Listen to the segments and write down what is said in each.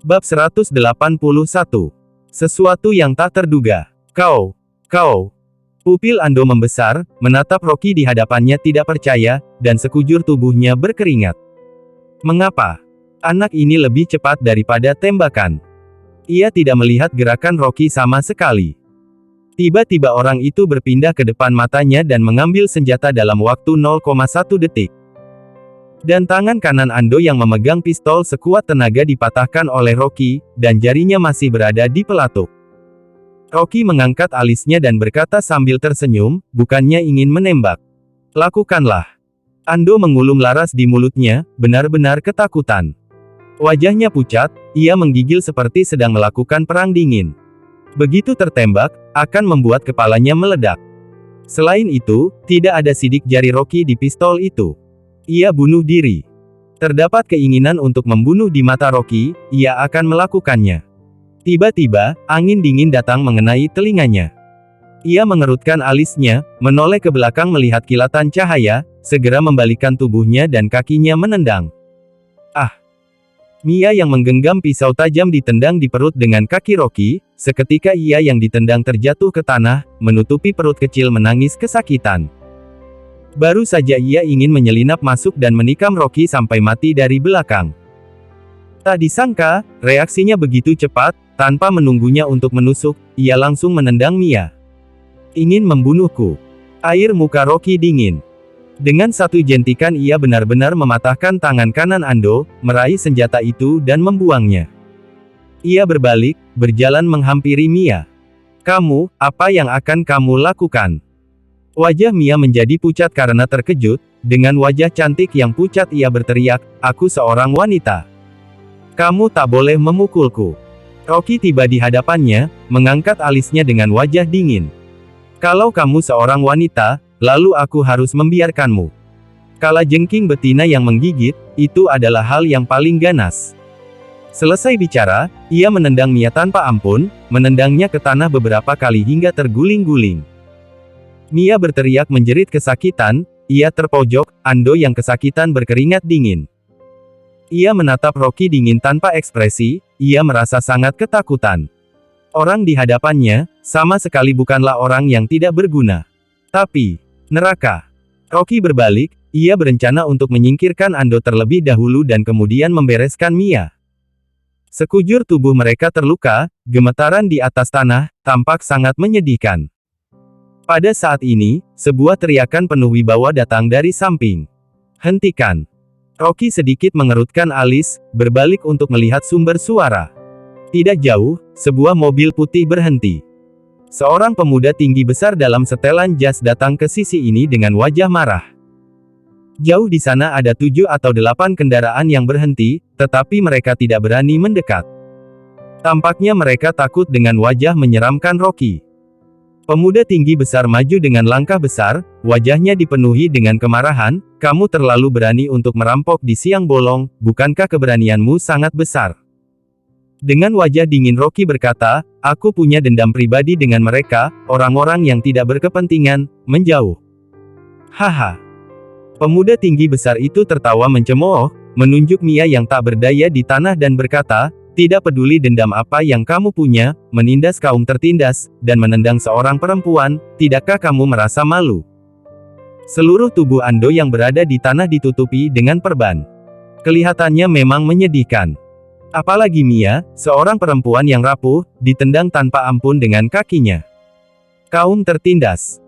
Bab 181. Sesuatu yang tak terduga. Kau. Pupil Ando membesar, menatap Rocky di hadapannya tidak percaya, dan sekujur tubuhnya berkeringat. Mengapa? Anak ini lebih cepat daripada tembakan. Ia tidak melihat gerakan Rocky sama sekali. Tiba-tiba orang itu berpindah ke depan matanya dan mengambil senjata dalam waktu 0,1 detik. Dan tangan kanan Ando yang memegang pistol sekuat tenaga dipatahkan oleh Rocky, dan jarinya masih berada di pelatuk. Rocky mengangkat alisnya dan berkata sambil tersenyum, bukannya ingin menembak. Lakukanlah. Ando mengulum laras di mulutnya, benar-benar ketakutan. Wajahnya pucat, ia menggigil seperti sedang melakukan perang dingin. Begitu tertembak, akan membuat kepalanya meledak. Selain itu, tidak ada sidik jari Rocky di pistol itu. Ia bunuh diri. Terdapat keinginan untuk membunuh di mata Rocky, ia akan melakukannya. Tiba-tiba, angin dingin datang mengenai telinganya. Ia mengerutkan alisnya, menoleh ke belakang melihat kilatan cahaya, segera membalikkan tubuhnya dan kakinya menendang. Ah! Mia yang menggenggam pisau tajam ditendang di perut dengan kaki Rocky, seketika ia yang ditendang terjatuh ke tanah, menutupi perut kecil menangis kesakitan. Baru saja ia ingin menyelinap masuk dan menikam Rocky sampai mati dari belakang. Tak disangka, reaksinya begitu cepat, tanpa menunggunya untuk menusuk, ia langsung menendang Mia. Ingin membunuhku. Air muka Rocky dingin. Dengan satu jentikan ia benar-benar mematahkan tangan kanan Ando, meraih senjata itu dan membuangnya. Ia berbalik, berjalan menghampiri Mia. Kamu, apa yang akan kamu lakukan? Wajah Mia menjadi pucat karena terkejut, dengan wajah cantik yang pucat ia berteriak, aku seorang wanita. Kamu tak boleh memukulku. Rocky tiba di hadapannya, mengangkat alisnya dengan wajah dingin. Kalau kamu seorang wanita, lalu aku harus membiarkanmu. Kalajengking betina yang menggigit, itu adalah hal yang paling ganas. Selesai bicara, ia menendang Mia tanpa ampun, menendangnya ke tanah beberapa kali hingga terguling-guling. Mia berteriak menjerit kesakitan, ia terpojok, Ando yang kesakitan berkeringat dingin. Ia menatap Rocky dingin tanpa ekspresi, ia merasa sangat ketakutan. Orang di hadapannya, sama sekali bukanlah orang yang tidak berguna. Tapi, neraka. Rocky berbalik, ia berencana untuk menyingkirkan Ando terlebih dahulu dan kemudian membereskan Mia. Sekujur tubuh mereka terluka, gemetaran di atas tanah, tampak sangat menyedihkan. Pada saat ini, sebuah teriakan penuh wibawa datang dari samping. Hentikan. Rocky sedikit mengerutkan alis, berbalik untuk melihat sumber suara. Tidak jauh, sebuah mobil putih berhenti. Seorang pemuda tinggi besar dalam setelan jas datang ke sisi ini dengan wajah marah. Jauh di sana ada 7 atau 8 kendaraan yang berhenti, tetapi mereka tidak berani mendekat. Tampaknya mereka takut dengan wajah menyeramkan Rocky. Pemuda tinggi besar maju dengan langkah besar, wajahnya dipenuhi dengan kemarahan, kamu terlalu berani untuk merampok di siang bolong, bukankah keberanianmu sangat besar? Dengan wajah dingin Rocky berkata, aku punya dendam pribadi dengan mereka, orang-orang yang tidak berkepentingan, menjauh. Haha. Pemuda tinggi besar itu tertawa mencemooh, menunjuk Mia yang tak berdaya di tanah dan berkata, tidak peduli dendam apa yang kamu punya, menindas kaum tertindas, dan menendang seorang perempuan, tidakkah kamu merasa malu? Seluruh tubuh Ando yang berada di tanah ditutupi dengan perban. Kelihatannya memang menyedihkan. Apalagi Mia, seorang perempuan yang rapuh, ditendang tanpa ampun dengan kakinya. Kaum tertindas.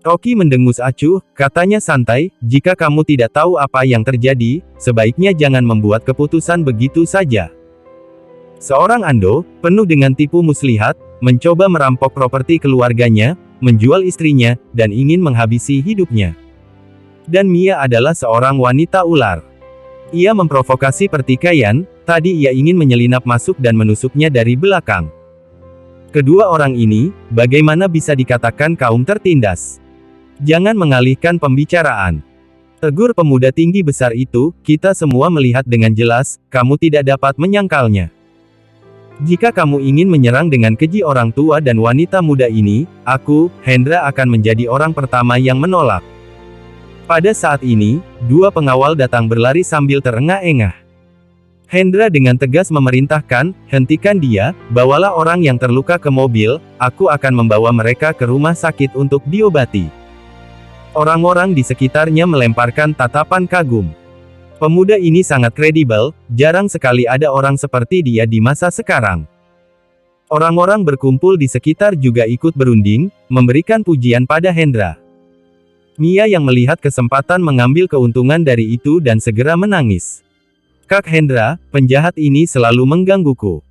Rocky mendengus acuh, katanya santai, jika kamu tidak tahu apa yang terjadi, sebaiknya jangan membuat keputusan begitu saja. Seorang Ando, penuh dengan tipu muslihat, mencoba merampok properti keluarganya, menjual istrinya, dan ingin menghabisi hidupnya. Dan Mia adalah seorang wanita ular. Ia memprovokasi pertikaian, tadi ia ingin menyelinap masuk dan menusuknya dari belakang. Kedua orang ini, bagaimana bisa dikatakan kaum tertindas? Jangan mengalihkan pembicaraan. Tegur pemuda tinggi besar itu, kita semua melihat dengan jelas, kamu tidak dapat menyangkalnya. Jika kamu ingin menyerang dengan keji orang tua dan wanita muda ini, aku, Hendra akan menjadi orang pertama yang menolak. Pada saat ini, 2 pengawal datang berlari sambil terengah-engah. Hendra dengan tegas memerintahkan, hentikan dia, bawalah orang yang terluka ke mobil, aku akan membawa mereka ke rumah sakit untuk diobati. Orang-orang di sekitarnya melemparkan tatapan kagum. Pemuda ini sangat kredibel, jarang sekali ada orang seperti dia di masa sekarang. Orang-orang berkumpul di sekitar juga ikut berunding, memberikan pujian pada Hendra. Mia yang melihat kesempatan mengambil keuntungan dari itu dan segera menangis. Kak Hendra, penjahat ini selalu menggangguku.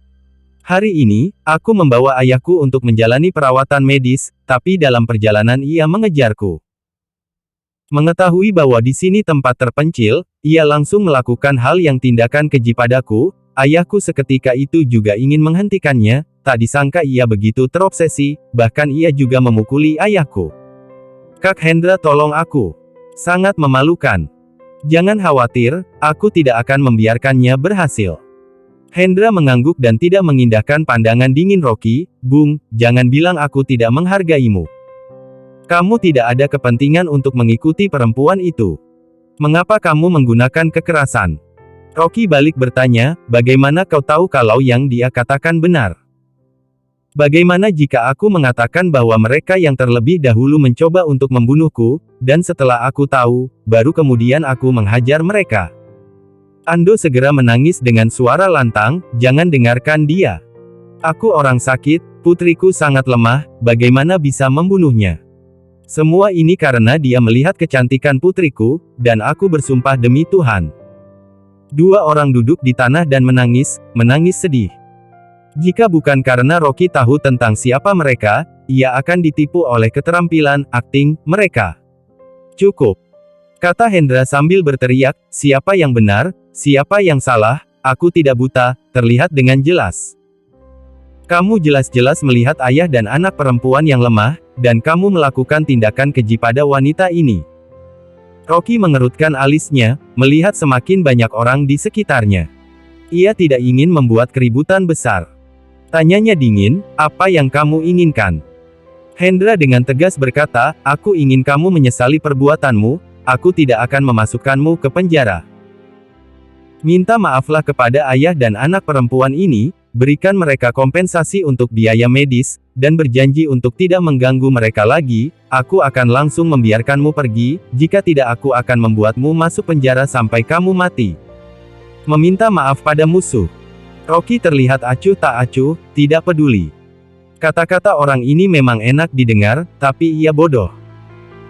Hari ini, aku membawa ayahku untuk menjalani perawatan medis, tapi dalam perjalanan ia mengejarku. Mengetahui bahwa di sini tempat terpencil, ia langsung melakukan hal yang tindakan keji padaku. Ayahku seketika itu juga ingin menghentikannya, tak disangka ia begitu terobsesi, bahkan ia juga memukuli ayahku. Kak Hendra, tolong aku. Sangat memalukan. Jangan khawatir, aku tidak akan membiarkannya berhasil. Hendra mengangguk dan tidak mengindahkan pandangan dingin Rocky. Bung, jangan bilang aku tidak menghargaimu. Kamu tidak ada kepentingan untuk mengikuti perempuan itu. Mengapa kamu menggunakan kekerasan? Rocky balik bertanya, bagaimana kau tahu kalau yang dia katakan benar? Bagaimana jika aku mengatakan bahwa mereka yang terlebih dahulu mencoba untuk membunuhku, dan setelah aku tahu, baru kemudian aku menghajar mereka? Ando segera menangis dengan suara lantang, jangan dengarkan dia. Aku orang sakit, putriku sangat lemah, bagaimana bisa membunuhnya? Semua ini karena dia melihat kecantikan putriku, dan aku bersumpah demi Tuhan. Dua orang duduk di tanah dan menangis sedih. Jika bukan karena Rocky tahu tentang siapa mereka, ia akan ditipu oleh keterampilan akting mereka. Cukup, kata Hendra sambil berteriak, siapa yang benar, siapa yang salah, aku tidak buta, terlihat dengan jelas. Kamu jelas-jelas melihat ayah dan anak perempuan yang lemah, dan kamu melakukan tindakan keji pada wanita ini. Rocky mengerutkan alisnya, melihat semakin banyak orang di sekitarnya. Ia tidak ingin membuat keributan besar. Tanyanya dingin, apa yang kamu inginkan? Hendra dengan tegas berkata, aku ingin kamu menyesali perbuatanmu, aku tidak akan memasukkanmu ke penjara. Minta maaflah kepada ayah dan anak perempuan ini, berikan mereka kompensasi untuk biaya medis, dan berjanji untuk tidak mengganggu mereka lagi, aku akan langsung membiarkanmu pergi, jika tidak aku akan membuatmu masuk penjara sampai kamu mati. Meminta maaf pada musuh. Rocky terlihat acuh tak acuh, tidak peduli. Kata-kata orang ini memang enak didengar, tapi ia bodoh.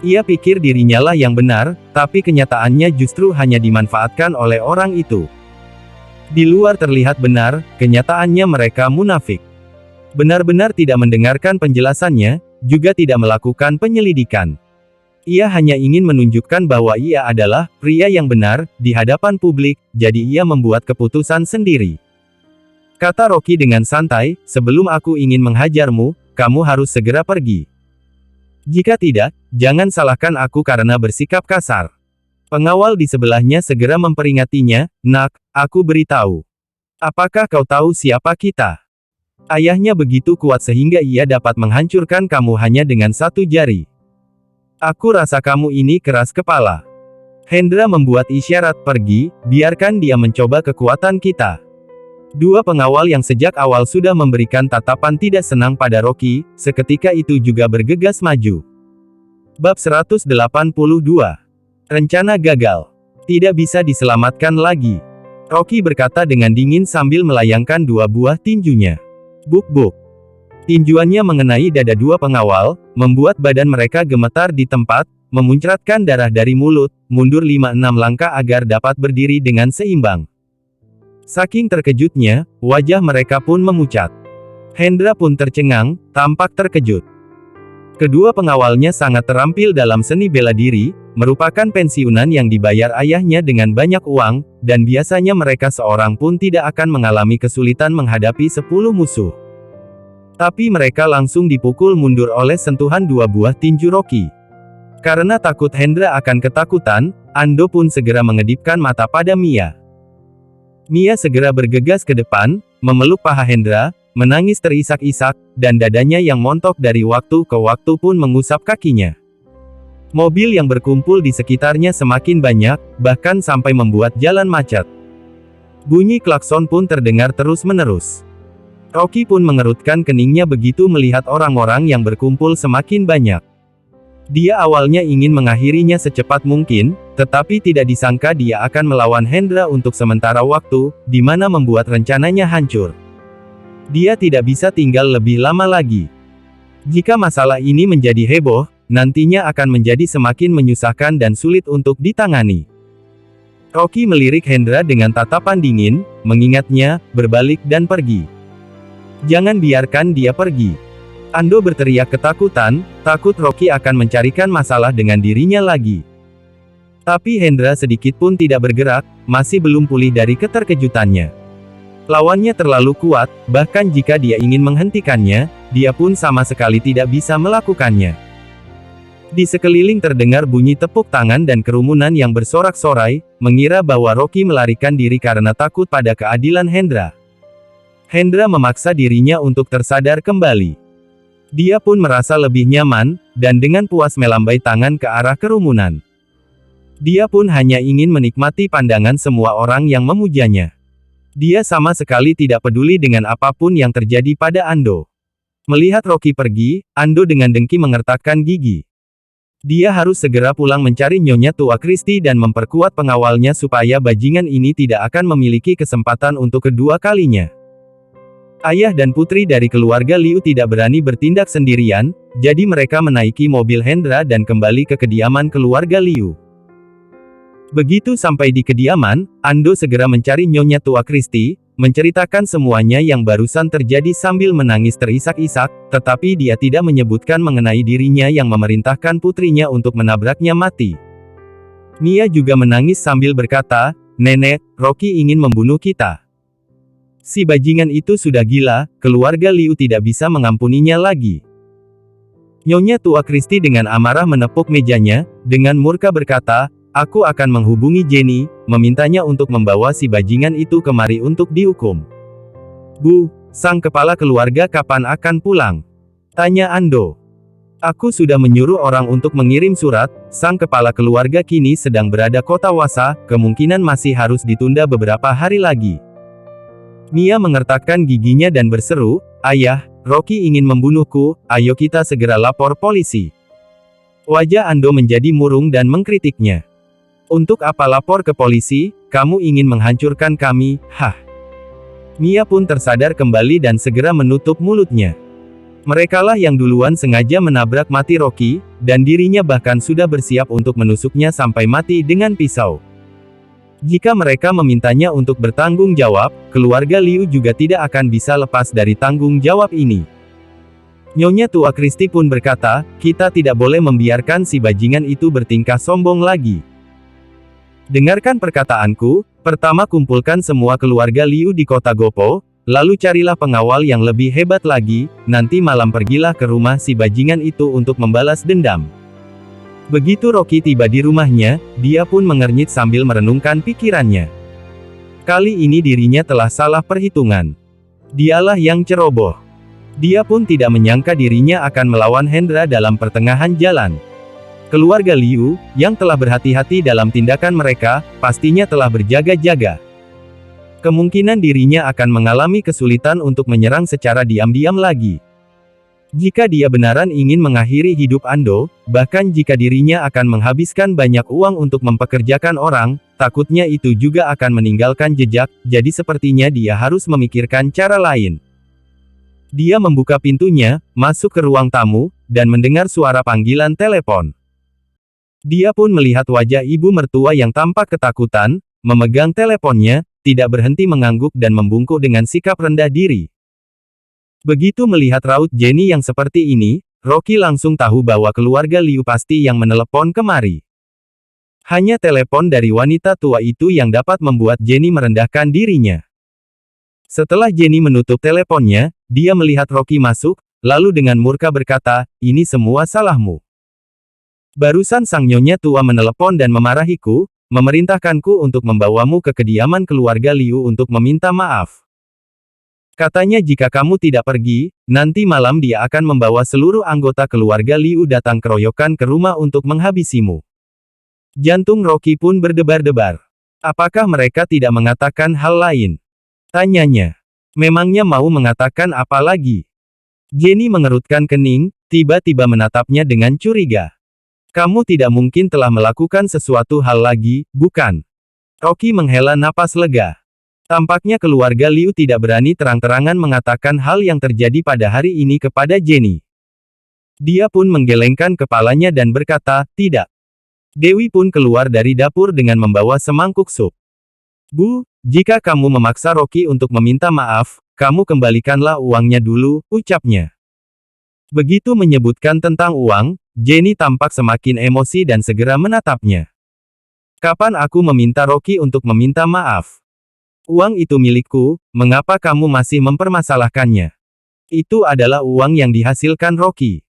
Ia pikir dirinya lah yang benar, tapi kenyataannya justru hanya dimanfaatkan oleh orang itu. Di luar terlihat benar, kenyataannya mereka munafik. Benar-benar tidak mendengarkan penjelasannya, juga tidak melakukan penyelidikan. Ia hanya ingin menunjukkan bahwa ia adalah pria yang benar di hadapan publik, jadi ia membuat keputusan sendiri. Kata Rocky dengan santai, sebelum aku ingin menghajarmu, kamu harus segera pergi. Jika tidak, jangan salahkan aku karena bersikap kasar. Pengawal di sebelahnya segera memperingatinya, nak, aku beritahu. Apakah kau tahu siapa kita? Ayahnya begitu kuat sehingga ia dapat menghancurkan kamu hanya dengan satu jari. Aku rasa kamu ini keras kepala. Hendra membuat isyarat pergi, biarkan dia mencoba kekuatan kita. Dua pengawal yang sejak awal sudah memberikan tatapan tidak senang pada Rocky, seketika itu juga bergegas maju. Bab 182. Rencana gagal. Tidak bisa diselamatkan lagi. Rocky berkata dengan dingin sambil melayangkan dua buah tinjunya. Buk-buk. Tinjuannya mengenai dada dua pengawal, membuat badan mereka gemetar di tempat, memuncratkan darah dari mulut, mundur 5-6 langkah agar dapat berdiri dengan seimbang. Saking terkejutnya, wajah mereka pun memucat. Hendra pun tercengang, tampak terkejut. Kedua pengawalnya sangat terampil dalam seni bela diri, merupakan pensiunan yang dibayar ayahnya dengan banyak uang, dan biasanya mereka seorang pun tidak akan mengalami kesulitan menghadapi 10 musuh. Tapi mereka langsung dipukul mundur oleh sentuhan dua buah tinju Rocky. Karena takut Hendra akan ketakutan, Ando pun segera mengedipkan mata pada Mia. Mia segera bergegas ke depan, memeluk paha Hendra, menangis terisak-isak, dan dadanya yang montok dari waktu ke waktu pun mengusap kakinya. Mobil yang berkumpul di sekitarnya semakin banyak, bahkan sampai membuat jalan macet. Bunyi klakson pun terdengar terus-menerus. Rocky pun mengerutkan keningnya begitu melihat orang-orang yang berkumpul semakin banyak. Dia awalnya ingin mengakhirinya secepat mungkin, tetapi tidak disangka dia akan melawan Hendra untuk sementara waktu, di mana membuat rencananya hancur. Dia tidak bisa tinggal lebih lama lagi. Jika masalah ini menjadi heboh, nantinya akan menjadi semakin menyusahkan dan sulit untuk ditangani. Rocky melirik Hendra dengan tatapan dingin, mengingatnya, berbalik dan pergi. Jangan biarkan dia pergi. Ando berteriak ketakutan, takut Rocky akan mencarikan masalah dengan dirinya lagi. Tapi Hendra sedikit pun tidak bergerak, masih belum pulih dari keterkejutannya. Lawannya terlalu kuat, bahkan jika dia ingin menghentikannya, dia pun sama sekali tidak bisa melakukannya. Di sekeliling terdengar bunyi tepuk tangan dan kerumunan yang bersorak-sorai, mengira bahwa Rocky melarikan diri karena takut pada keadilan Hendra. Hendra memaksa dirinya untuk tersadar kembali. Dia pun merasa lebih nyaman, dan dengan puas melambai tangan ke arah kerumunan. Dia pun hanya ingin menikmati pandangan semua orang yang memujanya. Dia sama sekali tidak peduli dengan apapun yang terjadi pada Ando. Melihat Rocky pergi, Ando dengan dengki mengertakkan gigi. Dia harus segera pulang mencari Nyonya Tua Christie dan memperkuat pengawalnya supaya bajingan ini tidak akan memiliki kesempatan untuk kedua kalinya. Ayah dan putri dari keluarga Liu tidak berani bertindak sendirian, jadi mereka menaiki mobil Hendra dan kembali ke kediaman keluarga Liu. Begitu sampai di kediaman, Ando segera mencari Nyonya Tua Christie, menceritakan semuanya yang barusan terjadi sambil menangis terisak-isak, tetapi dia tidak menyebutkan mengenai dirinya yang memerintahkan putrinya untuk menabraknya mati. Mia juga menangis sambil berkata, "Nenek, Rocky ingin membunuh kita. Si bajingan itu sudah gila, keluarga Liu tidak bisa mengampuninya lagi." Nyonya Tua Christie dengan amarah menepuk mejanya, dengan murka berkata, "Aku akan menghubungi Jenny, memintanya untuk membawa si bajingan itu kemari untuk dihukum." "Bu, sang kepala keluarga kapan akan pulang?" tanya Ando. "Aku sudah menyuruh orang untuk mengirim surat, sang kepala keluarga kini sedang berada kota Wasa, kemungkinan masih harus ditunda beberapa hari lagi." Mia mengertakkan giginya dan berseru, "Ayah, Rocky ingin membunuhku, ayo kita segera lapor polisi." Wajah Ando menjadi murung dan mengkritiknya. "Untuk apa lapor ke polisi? Kamu ingin menghancurkan kami, hah?" Mia pun tersadar kembali dan segera menutup mulutnya. Merekalah yang duluan sengaja menabrak mati Rocky, dan dirinya bahkan sudah bersiap untuk menusuknya sampai mati dengan pisau. Jika mereka memintanya untuk bertanggung jawab, keluarga Liu juga tidak akan bisa lepas dari tanggung jawab ini. Nyonya Tua Christie pun berkata, "Kita tidak boleh membiarkan si bajingan itu bertingkah sombong lagi. Dengarkan perkataanku, pertama kumpulkan semua keluarga Liu di kota Gopo, lalu carilah pengawal yang lebih hebat lagi, nanti malam pergilah ke rumah si bajingan itu untuk membalas dendam." Begitu Rocky tiba di rumahnya, dia pun mengernyit sambil merenungkan pikirannya. Kali ini dirinya telah salah perhitungan. Dialah yang ceroboh. Dia pun tidak menyangka dirinya akan melawan Hendra dalam pertengahan jalan. Keluarga Liu, yang telah berhati-hati dalam tindakan mereka, pastinya telah berjaga-jaga. Kemungkinan dirinya akan mengalami kesulitan untuk menyerang secara diam-diam lagi. Jika dia benaran ingin mengakhiri hidup Ando, bahkan jika dirinya akan menghabiskan banyak uang untuk mempekerjakan orang, takutnya itu juga akan meninggalkan jejak, jadi sepertinya dia harus memikirkan cara lain. Dia membuka pintunya, masuk ke ruang tamu, dan mendengar suara panggilan telepon. Dia pun melihat wajah ibu mertua yang tampak ketakutan, memegang teleponnya, tidak berhenti mengangguk dan membungkuk dengan sikap rendah diri. Begitu melihat raut Jenny yang seperti ini, Rocky langsung tahu bahwa keluarga Liu pasti yang menelepon kemari. Hanya telepon dari wanita tua itu yang dapat membuat Jenny merendahkan dirinya. Setelah Jenny menutup teleponnya, dia melihat Rocky masuk, lalu dengan murka berkata, "Ini semua salahmu. Barusan sang nyonya tua menelepon dan memarahiku, memerintahkanku untuk membawamu ke kediaman keluarga Liu untuk meminta maaf. Katanya jika kamu tidak pergi, nanti malam dia akan membawa seluruh anggota keluarga Liu datang keroyokan ke rumah untuk menghabisimu." Jantung Rocky pun berdebar-debar. Apakah mereka tidak mengatakan hal lain? Tanyanya. Memangnya mau mengatakan apa lagi? Jenny mengerutkan kening, tiba-tiba menatapnya dengan curiga. Kamu tidak mungkin telah melakukan sesuatu hal lagi, bukan? Rocky menghela napas lega. Tampaknya keluarga Liu tidak berani terang-terangan mengatakan hal yang terjadi pada hari ini kepada Jenny. Dia pun menggelengkan kepalanya dan berkata, tidak. Dewi pun keluar dari dapur dengan membawa semangkuk sup. Bu, jika kamu memaksa Rocky untuk meminta maaf, kamu kembalikanlah uangnya dulu, ucapnya. Begitu menyebutkan tentang uang, Jenny tampak semakin emosi dan segera menatapnya. Kapan aku meminta Rocky untuk meminta maaf? Uang itu milikku, mengapa kamu masih mempermasalahkannya? Itu adalah uang yang dihasilkan Rocky.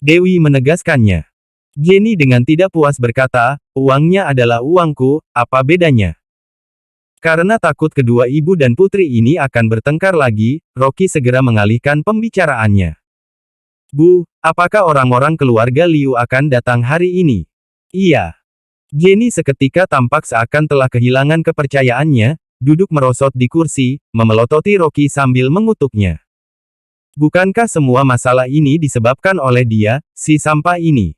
Dewi menegaskannya. Jenny dengan tidak puas berkata, uangnya adalah uangku, apa bedanya? Karena takut kedua ibu dan putri ini akan bertengkar lagi, Rocky segera mengalihkan pembicaraannya. Bu, apakah orang-orang keluarga Liu akan datang hari ini? Iya. Jenny seketika tampak seakan telah kehilangan kepercayaannya, duduk merosot di kursi, memelototi Rocky sambil mengutuknya. Bukankah semua masalah ini disebabkan oleh dia, si sampah ini?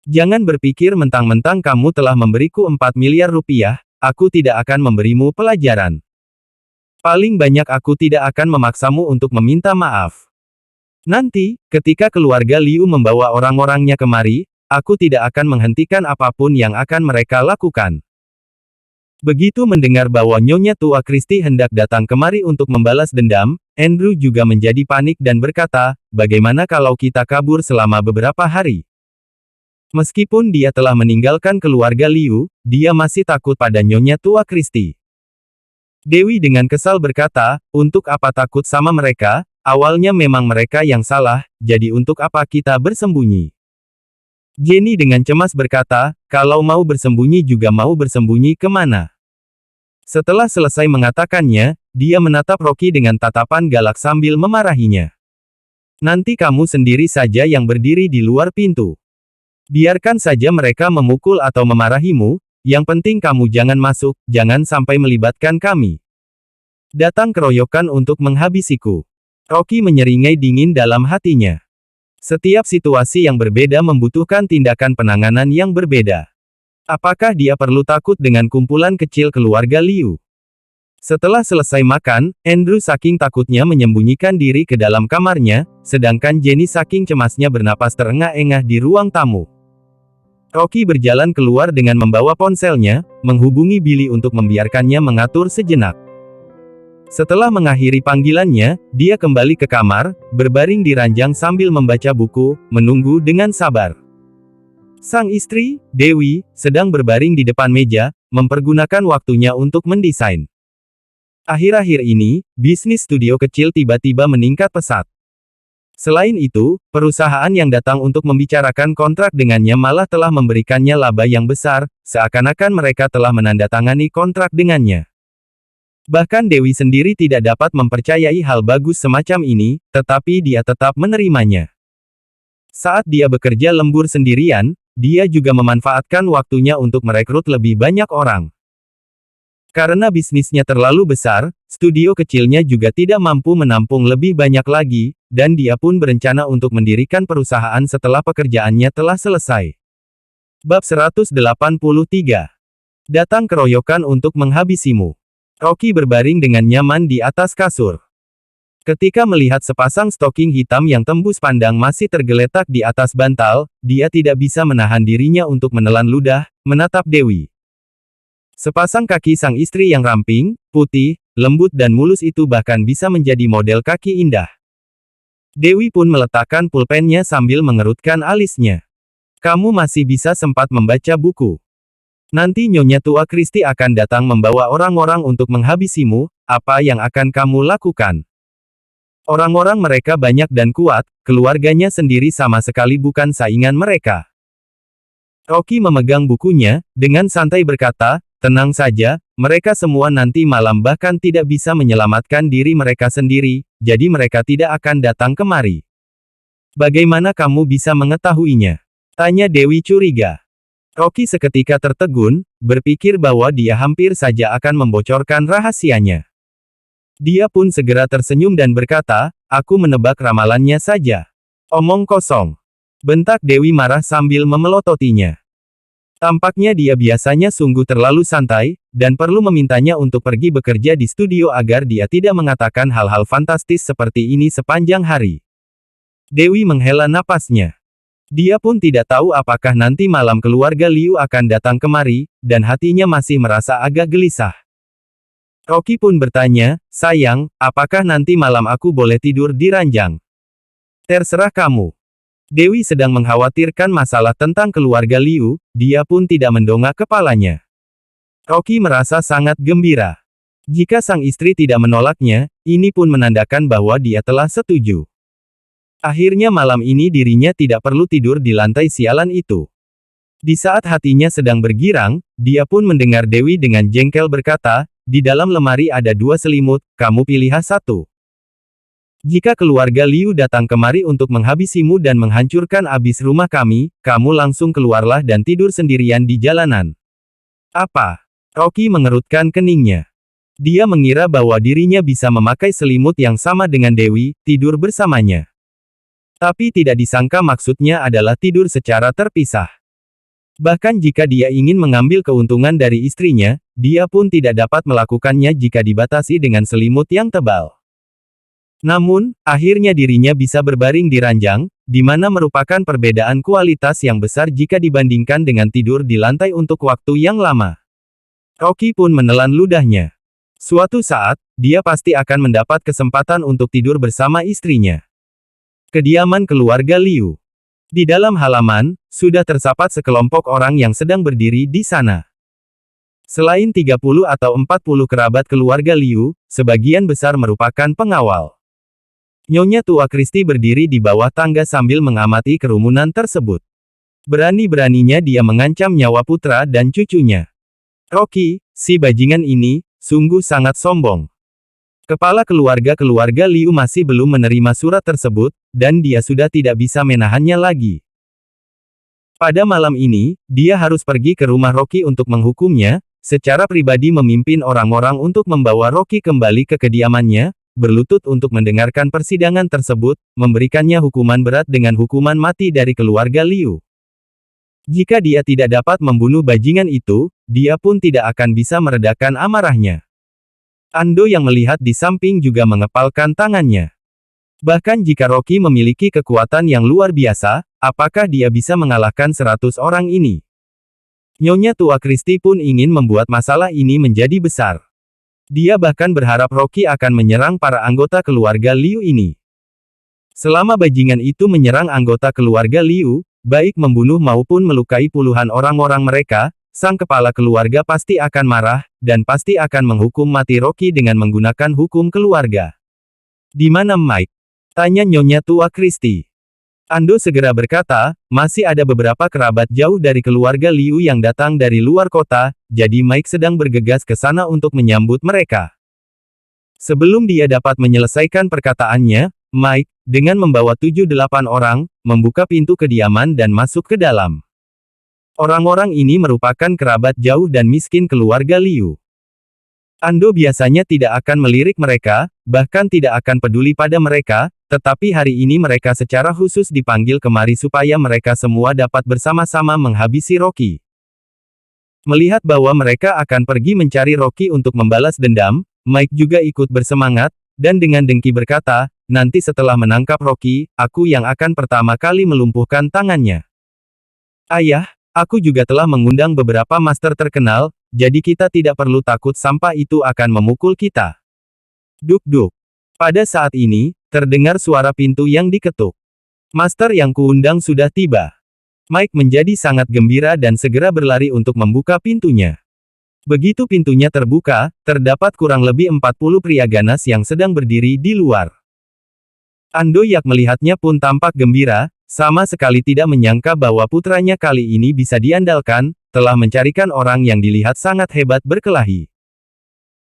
Jangan berpikir mentang-mentang kamu telah memberiku 4 miliar rupiah, aku tidak akan memberimu pelajaran. Paling banyak aku tidak akan memaksamu untuk meminta maaf. Nanti, ketika keluarga Liu membawa orang-orangnya kemari, aku tidak akan menghentikan apapun yang akan mereka lakukan. Begitu mendengar bahwa Nyonya Tua Kristi hendak datang kemari untuk membalas dendam, Andrew juga menjadi panik dan berkata, bagaimana kalau kita kabur selama beberapa hari? Meskipun dia telah meninggalkan keluarga Liu, dia masih takut pada Nyonya Tua Kristi. Dewi dengan kesal berkata, untuk apa takut sama mereka? Awalnya memang mereka yang salah, jadi untuk apa kita bersembunyi? Jenny dengan cemas berkata, kalau mau bersembunyi juga mau bersembunyi kemana? Setelah selesai mengatakannya, dia menatap Rocky dengan tatapan galak sambil memarahinya. Nanti kamu sendiri saja yang berdiri di luar pintu. Biarkan saja mereka memukul atau memarahimu, yang penting kamu jangan masuk, jangan sampai melibatkan kami. Datang keroyokan untuk menghabisiku. Rocky menyeringai dingin dalam hatinya. Setiap situasi yang berbeda membutuhkan tindakan penanganan yang berbeda. Apakah dia perlu takut dengan kumpulan kecil keluarga Liu? Setelah selesai makan, Andrew saking takutnya menyembunyikan diri ke dalam kamarnya, sedangkan Jenny saking cemasnya bernapas terengah-engah di ruang tamu. Rocky berjalan keluar dengan membawa ponselnya, menghubungi Billy untuk membiarkannya mengatur sejenak. Setelah mengakhiri panggilannya, dia kembali ke kamar, berbaring di ranjang sambil membaca buku, menunggu dengan sabar. Sang istri, Dewi, sedang berbaring di depan meja, mempergunakan waktunya untuk mendesain. Akhir-akhir ini, bisnis studio kecil tiba-tiba meningkat pesat. Selain itu, perusahaan yang datang untuk membicarakan kontrak dengannya malah telah memberikannya laba yang besar, seakan-akan mereka telah menandatangani kontrak dengannya. Bahkan Dewi sendiri tidak dapat mempercayai hal bagus semacam ini, tetapi dia tetap menerimanya. Saat dia bekerja lembur sendirian, dia juga memanfaatkan waktunya untuk merekrut lebih banyak orang. Karena bisnisnya terlalu besar, studio kecilnya juga tidak mampu menampung lebih banyak lagi, dan dia pun berencana untuk mendirikan perusahaan setelah pekerjaannya telah selesai. Bab 183. Datang keroyokan untuk menghabisimu. Rocky berbaring dengan nyaman di atas kasur. Ketika melihat sepasang stoking hitam yang tembus pandang masih tergeletak di atas bantal, dia tidak bisa menahan dirinya untuk menelan ludah, menatap Dewi. Sepasang kaki sang istri yang ramping, putih, lembut dan mulus itu bahkan bisa menjadi model kaki indah. Dewi pun meletakkan pulpennya sambil mengerutkan alisnya. Kamu masih bisa sempat membaca buku. Nanti Nyonya Tua Kristi akan datang membawa orang-orang untuk menghabisimu, apa yang akan kamu lakukan? Orang-orang mereka banyak dan kuat, keluarganya sendiri sama sekali bukan saingan mereka. Rocky memegang bukunya, dengan santai berkata, tenang saja, mereka semua nanti malam bahkan tidak bisa menyelamatkan diri mereka sendiri, jadi mereka tidak akan datang kemari. Bagaimana kamu bisa mengetahuinya? Tanya Dewi curiga. Rocky seketika tertegun, berpikir bahwa dia hampir saja akan membocorkan rahasianya. Dia pun segera tersenyum dan berkata, aku menebak ramalannya saja. Omong kosong. Bentak Dewi marah sambil memelototinya. Tampaknya dia biasanya sungguh terlalu santai, dan perlu memintanya untuk pergi bekerja di studio agar dia tidak mengatakan hal-hal fantastis seperti ini sepanjang hari. Dewi menghela napasnya. Dia pun tidak tahu apakah nanti malam keluarga Liu akan datang kemari, dan hatinya masih merasa agak gelisah. Rocky pun bertanya, sayang, apakah nanti malam aku boleh tidur di ranjang? Terserah kamu. Dewi sedang mengkhawatirkan masalah tentang keluarga Liu, dia pun tidak mendongak kepalanya. Rocky merasa sangat gembira. Jika sang istri tidak menolaknya, ini pun menandakan bahwa dia telah setuju. Akhirnya malam ini dirinya tidak perlu tidur di lantai sialan itu. Di saat hatinya sedang bergirang, dia pun mendengar Dewi dengan jengkel berkata, di dalam lemari ada 2 selimut, kamu pilih satu. Jika keluarga Liu datang kemari untuk menghabisimu dan menghancurkan abis rumah kami, kamu langsung keluarlah dan tidur sendirian di jalanan. Apa? Rocky mengerutkan keningnya. Dia mengira bahwa dirinya bisa memakai selimut yang sama dengan Dewi, tidur bersamanya. Tapi tidak disangka maksudnya adalah tidur secara terpisah. Bahkan jika dia ingin mengambil keuntungan dari istrinya, dia pun tidak dapat melakukannya jika dibatasi dengan selimut yang tebal. Namun, akhirnya dirinya bisa berbaring di ranjang, di mana merupakan perbedaan kualitas yang besar jika dibandingkan dengan tidur di lantai untuk waktu yang lama. Rocky pun menelan ludahnya. Suatu saat, dia pasti akan mendapat kesempatan untuk tidur bersama istrinya. Kediaman keluarga Liu. Di dalam halaman, sudah tersapat sekelompok orang yang sedang berdiri di sana. Selain 30 atau 40 kerabat keluarga Liu, sebagian besar merupakan pengawal. Nyonya tua Kristi berdiri di bawah tangga sambil mengamati kerumunan tersebut. Berani-beraninya dia mengancam nyawa putra dan cucunya. Rocky, si bajingan ini, sungguh sangat sombong. Kepala keluarga Liu masih belum menerima surat tersebut, dan dia sudah tidak bisa menahannya lagi. Pada malam ini, dia harus pergi ke rumah Rocky untuk menghukumnya, secara pribadi memimpin orang-orang untuk membawa Rocky kembali ke kediamannya, berlutut untuk mendengarkan persidangan tersebut, memberikannya hukuman berat dengan hukuman mati dari keluarga Liu. Jika dia tidak dapat membunuh bajingan itu, dia pun tidak akan bisa meredakan amarahnya. Ando yang melihat di samping juga mengepalkan tangannya. Bahkan jika Rocky memiliki kekuatan yang luar biasa, apakah dia bisa mengalahkan 100 orang ini? Nyonya tua Kristi pun ingin membuat masalah ini menjadi besar. Dia bahkan berharap Rocky akan menyerang para anggota keluarga Liu ini. Selama bajingan itu menyerang anggota keluarga Liu, baik membunuh maupun melukai puluhan orang-orang mereka, sang kepala keluarga pasti akan marah, dan pasti akan menghukum mati Rocky dengan menggunakan hukum keluarga. Di mana Mike? Tanya Nyonya tua Kristi. Ando segera berkata, masih ada beberapa kerabat jauh dari keluarga Liu yang datang dari luar kota, jadi Mike sedang bergegas ke sana untuk menyambut mereka. Sebelum dia dapat menyelesaikan perkataannya, Mike, dengan membawa 7-8 orang, membuka pintu kediaman dan masuk ke dalam. Orang-orang ini merupakan kerabat jauh dan miskin keluarga Liu. Ando biasanya tidak akan melirik mereka, bahkan tidak akan peduli pada mereka, tetapi hari ini mereka secara khusus dipanggil kemari supaya mereka semua dapat bersama-sama menghabisi Rocky. Melihat bahwa mereka akan pergi mencari Rocky untuk membalas dendam, Mike juga ikut bersemangat, dan dengan dengki berkata, nanti setelah menangkap Rocky, aku yang akan pertama kali melumpuhkan tangannya. Ayah, aku juga telah mengundang beberapa master terkenal, jadi kita tidak perlu takut sampah itu akan memukul kita. Duk-duk. Pada saat ini, terdengar suara pintu yang diketuk. Master yang kuundang sudah tiba. Mike menjadi sangat gembira dan segera berlari untuk membuka pintunya. Begitu pintunya terbuka, terdapat kurang lebih 40 pria ganas yang sedang berdiri di luar. Ando Yak melihatnya pun tampak gembira, sama sekali tidak menyangka bahwa putranya kali ini bisa diandalkan, telah mencarikan orang yang dilihat sangat hebat berkelahi.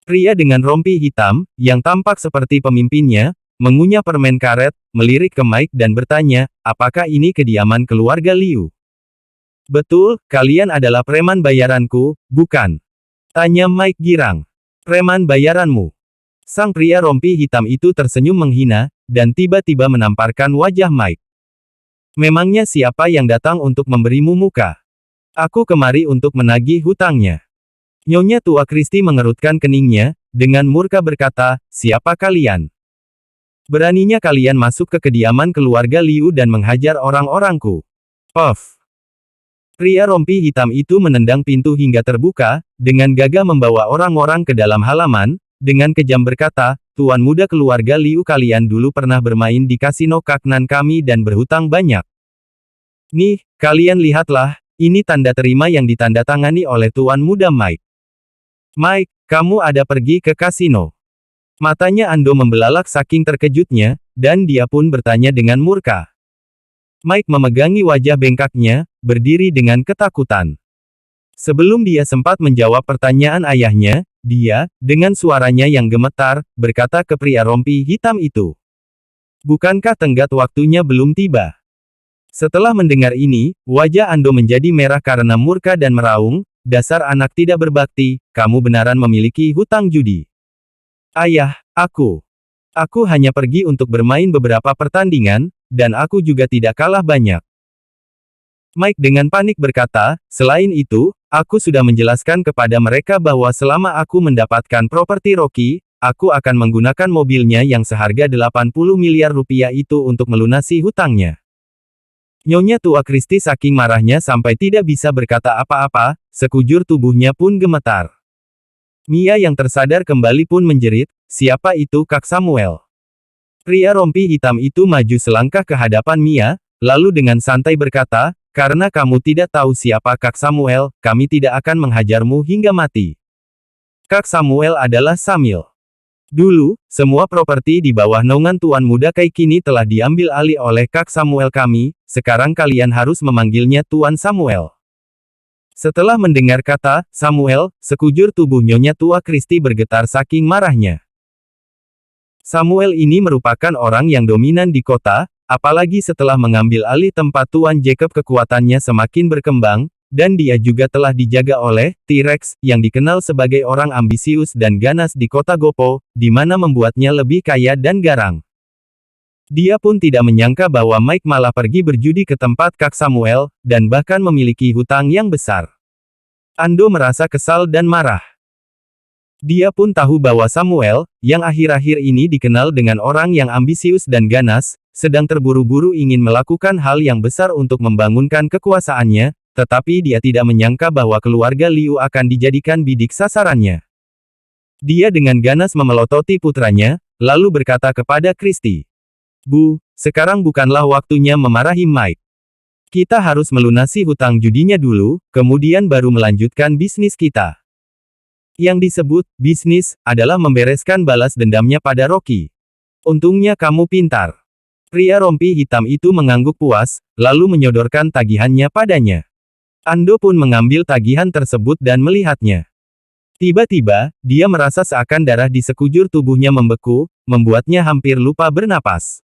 Pria dengan rompi hitam, yang tampak seperti pemimpinnya, mengunyah permen karet, melirik ke Mike dan bertanya, apakah ini kediaman keluarga Liu? Betul, kalian adalah preman bayaranku, bukan? Tanya Mike girang. Preman bayaranmu? Sang pria rompi hitam itu tersenyum menghina, dan tiba-tiba menamparkan wajah Mike. Memangnya siapa yang datang untuk memberimu muka? Aku kemari untuk menagih hutangnya. Nyonya tua Kristi mengerutkan keningnya, dengan murka berkata, siapa kalian? Beraninya kalian masuk ke kediaman keluarga Liu dan menghajar orang-orangku. Puff. Pria rompi hitam itu menendang pintu hingga terbuka, dengan gagah membawa orang-orang ke dalam halaman, dengan kejam berkata, Tuan muda keluarga Liu kalian dulu pernah bermain di kasino Kaknan kami dan berhutang banyak. Nih, kalian lihatlah, ini tanda terima yang ditandatangani oleh Tuan muda Mike. Mike, kamu ada pergi ke kasino? Matanya Ando membelalak saking terkejutnya, dan dia pun bertanya dengan murka. Mike memegangi wajah bengkaknya, berdiri dengan ketakutan. Sebelum dia sempat menjawab pertanyaan ayahnya, dia, dengan suaranya yang gemetar, berkata ke pria rompi hitam itu. Bukankah tenggat waktunya belum tiba? Setelah mendengar ini, wajah Ando menjadi merah karena murka dan meraung, dasar anak tidak berbakti, kamu benaran memiliki hutang judi. Ayah, aku hanya pergi untuk bermain beberapa pertandingan, dan aku juga tidak kalah banyak. Mike dengan panik berkata, selain itu, aku sudah menjelaskan kepada mereka bahwa selama aku mendapatkan properti Rocky, aku akan menggunakan mobilnya yang seharga 80 miliar rupiah itu untuk melunasi hutangnya. Nyonya tua Kristi saking marahnya sampai tidak bisa berkata apa-apa, sekujur tubuhnya pun gemetar. Mia yang tersadar kembali pun menjerit, siapa itu Kak Samuel? Pria rompi hitam itu maju selangkah ke hadapan Mia, lalu dengan santai berkata, karena kamu tidak tahu siapa Kak Samuel, kami tidak akan menghajarmu hingga mati. Kak Samuel adalah Samil. Dulu, semua properti di bawah naungan Tuan Muda Kai kini telah diambil alih oleh Kak Samuel kami, sekarang kalian harus memanggilnya Tuan Samuel. Setelah mendengar kata, Samuel, sekujur tubuh Nyonya tua Kristi bergetar saking marahnya. Samuel ini merupakan orang yang dominan di kota, apalagi setelah mengambil alih tempat Tuan Jacob kekuatannya semakin berkembang, dan dia juga telah dijaga oleh T-Rex, yang dikenal sebagai orang ambisius dan ganas di kota Gopo, di mana membuatnya lebih kaya dan garang. Dia pun tidak menyangka bahwa Mike malah pergi berjudi ke tempat Kak Samuel, dan bahkan memiliki hutang yang besar. Ando merasa kesal dan marah. Dia pun tahu bahwa Samuel, yang akhir-akhir ini dikenal dengan orang yang ambisius dan ganas, sedang terburu-buru ingin melakukan hal yang besar untuk membangunkan kekuasaannya, tetapi dia tidak menyangka bahwa keluarga Liu akan dijadikan bidik sasarannya. Dia dengan ganas memelototi putranya, lalu berkata kepada Kristi. Bu, sekarang bukanlah waktunya memarahi Mike. Kita harus melunasi hutang judinya dulu, kemudian baru melanjutkan bisnis kita. Yang disebut bisnis adalah membereskan balas dendamnya pada Rocky. Untungnya kamu pintar. Pria rompi hitam itu mengangguk puas, lalu menyodorkan tagihannya padanya. Ando pun mengambil tagihan tersebut dan melihatnya. Tiba-tiba, dia merasa seakan darah di sekujur tubuhnya membeku, membuatnya hampir lupa bernapas.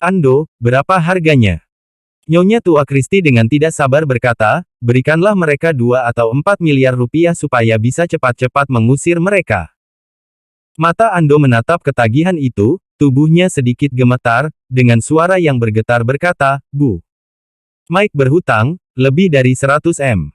Ando, berapa harganya? Nyonya tua Kristi dengan tidak sabar berkata, berikanlah mereka 2 atau 4 miliar rupiah supaya bisa cepat-cepat mengusir mereka. Mata Ando menatap ketagihan itu, tubuhnya sedikit gemetar, dengan suara yang bergetar berkata, Bu. Mike berhutang, lebih dari 100 M.